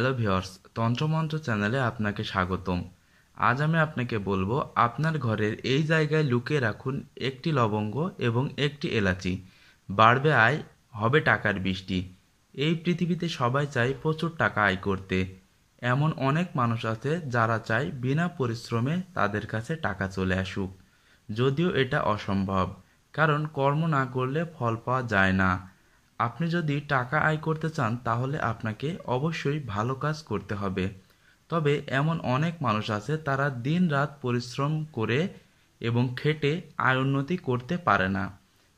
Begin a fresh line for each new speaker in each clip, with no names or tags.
Hello viewers, তন্ত্রমন্ত্র চ্যানেলে আপনাকে স্বাগতম। আজ আমি আপনাকে বলবো আপনার ঘরের এই জায়গায় লুকিয়ে রাখুন একটি লবঙ্গ এবং একটি এলাচি। বাড়বে আয়, হবে টাকার বৃষ্টি। এই পৃথিবীতে সবাই চায় প্রচুর টাকা আয় করতে। এমন অনেক মানুষ আছে যারা চায় বিনা পরিশ্রমে তাদের কাছে টাকা চলে আসুক। যদিও এটা অসম্ভব, কারণ কর্ম না করলে ফল পাওয়া যায় না। আপনি যদি টাকা আয় করতে চান তাহলে আপনাকে অবশ্যই ভালো কাজ করতে হবে। তবে এমন অনেক মানুষ আছে তারা দিনরাত পরিশ্রম করে এবং খেটে আয় উন্নতি করতে পারে না,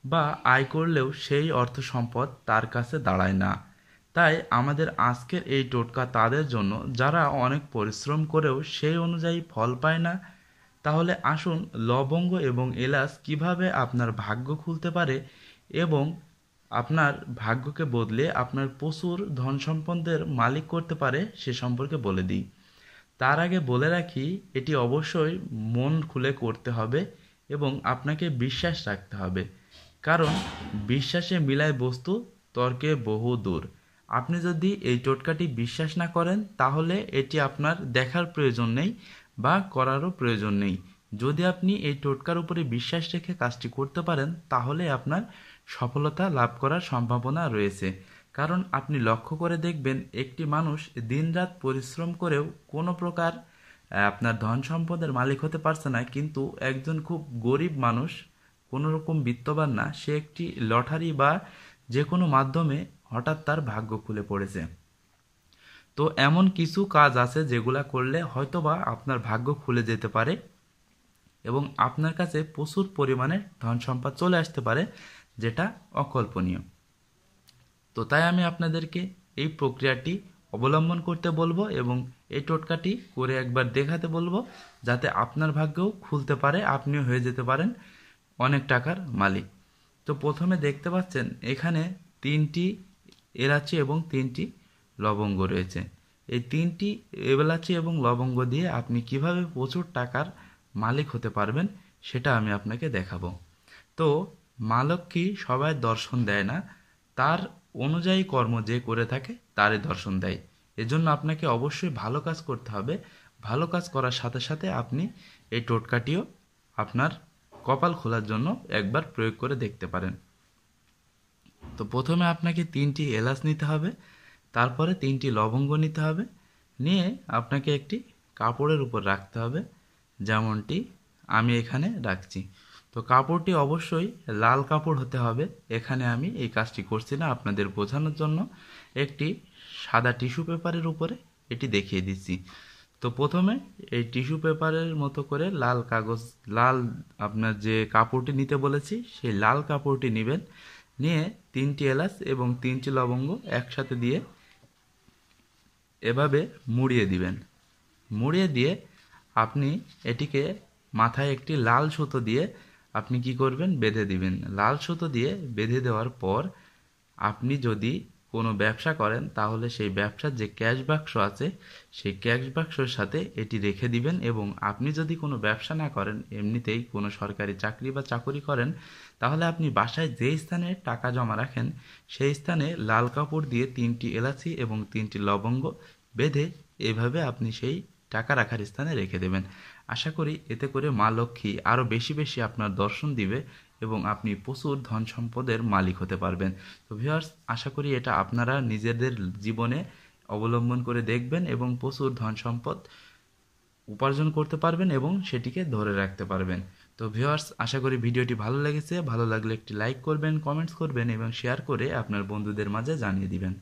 বা আয় করলেও সেই অর্থ সম্পদ তার কাছে দাঁড়ায় না। তাই আমাদের আজকের এই টোটকা তাদের জন্য যারা অনেক পরিশ্রম করেও সেই অনুযায়ী ফল পায় না। তাহলে আসুন লবঙ্গ এবং এলাচ কিভাবে আপনার ভাগ্য খুলতে পারে এবং আপনার ভাগ্যকে বদলে আপনার প্রচুর ধন সম্পদের মালিক করতে পারে সে সম্পর্কে বলে দিই। তার আগে বলে রাখি, এটি অবশ্যই মন খুলে করতে হবে এবং আপনাকে বিশ্বাস রাখতে হবে, কারণ বিশ্বাসে মিলায় বস্তু, তর্কে বহু দূর। আপনি যদি এই টোটকাটি বিশ্বাস না করেন তাহলে এটি আপনার দেখার প্রয়োজন নেই বা করারও প্রয়োজন নেই। যদি আপনি এই টোটকার উপরে বিশ্বাস রেখে কাজটি করতে পারেন তাহলে আপনার সফলতা লাভ করার সম্ভাবনা রয়েছে। কারণ আপনি লক্ষ্য করে দেখবেন একটি মানুষ দিনরাত পরিশ্রম করেও কোনো প্রকার আপনার ধন সম্পদের মালিক হতে পারছে না, কিন্তু একজন খুব গরিব মানুষ, কোনো রকম বিত্তবান না, সে একটি লটারি বা যে কোনো মাধ্যমে হঠাৎ তার ভাগ্য খুলে পড়েছে। তো এমন কিছু কাজ আছে যেগুলা করলে হয়তোবা আপনার ভাগ্য খুলে যেতে পারে এবং আপনার কাছে প্রচুর পরিমাণে ধন সম্পদ চলে আসতে পারে, যেটা অকল্পনীয়। তো তাই আমি আপনাদেরকে এই প্রক্রিয়াটি অবলম্বন করতে বলবো এবং এই টোটকাটি করে একবার দেখাতে বলবো, যাতে আপনার ভাগ্যও খুলতে পারে, আপনিও হয়ে যেতে পারেন অনেক টাকার মালিক। তো প্রথমে দেখতে পাচ্ছেন এখানে 3টি এলাচি এবং 3টি লবঙ্গ রয়েছে। এই 3টি এলাচি এবং লবঙ্গ দিয়ে আপনি কিভাবে প্রচুর টাকার মালিক হতে পারবেন সেটা আমি আপনাকে দেখাবো। তো মা লক্ষ্মী সবাই দর্শন দেয় না, তার অনুযায়ী কর্ম যে করে থাকে তারই দর্শন দেয়। এজন্য আপনাকে অবশ্যই ভালো কাজ করতে হবে। ভালো কাজ করার সাথে সাথে আপনি এই টোটকাটিও আপনার কপাল খোলার জন্য একবার প্রয়োগ করে দেখতে পারেন। তো প্রথমে আপনাকে 3টি এলাচ নিতে হবে, তারপরে 3টি লবঙ্গ নিতে হবে, নিয়ে আপনাকে একটি কাপড়ের উপর রাখতে হবে, যেমনটি আমি এখানে রাখছি। তো কাপড়টি অবশ্যই লাল কাপড় হতে হবে। এখানে আমি এই কাজটি করছি না, আপনাদের বোঝানোর জন্য একটি সাদা টিস্যু পেপারের উপরে এটি দেখিয়ে দিচ্ছি। তো প্রথমে এই টিস্যু পেপারের মতো করে লাল কাগজ, লাল আপনার যে কাপড়টি নিতে বলেছি সেই লাল কাপড়টি নেবেন, নিয়ে 3টি এলাচ এবং 3টি লবঙ্গ একসাথে দিয়ে এভাবে মুড়িয়ে দিবেন। মুড়িয়ে দিয়ে আপনি এটিকে মাথায় একটি লাল সুতো দিয়ে আপনি কি করবেন, বেঁধে দিবেন। লাল সুতো দিয়ে বেঁধে দেওয়ার পর আপনি যদি কোনো ব্যবসা করেন তাহলে সেই ব্যবসার যে ক্যাশ বাক্স আছে সেই ক্যাশ বাক্সের সাথে এটি রেখে দিবেন। এবং আপনি যদি কোনো ব্যবসা না করেন, এমনিতেই কোনো সরকারি চাকরি বা চাকুরি করেন, তাহলে আপনি বাসায় যে স্থানে টাকা জমা রাখেন সেই স্থানে লাল কাপড় দিয়ে 3টি এলাচি এবং 3টি লবঙ্গ বেঁধে এভাবে আপনি সেই টাকা রাখার স্থানে রেখে দেবেন। আশা করি এতে করে মা লক্ষ্মী আরও বেশি বেশি আপনার দর্শন দিবে এবং আপনি প্রচুর ধন সম্পদের মালিক হতে পারবেন। তো ভিউয়ার্স, আশা করি এটা আপনারা নিজেদের জীবনে অবলম্বন করে দেখবেন এবং প্রচুর ধন সম্পদ উপার্জন করতে পারবেন এবং সেটিকে ধরে রাখতে পারবেন। তো ভিউয়ার্স, আশা করি ভিডিওটি ভালো লেগেছে। ভালো লাগলে একটি লাইক করবেন, কমেন্টস করবেন এবং শেয়ার করে আপনার বন্ধুদের মাঝে জানিয়ে দিবেন।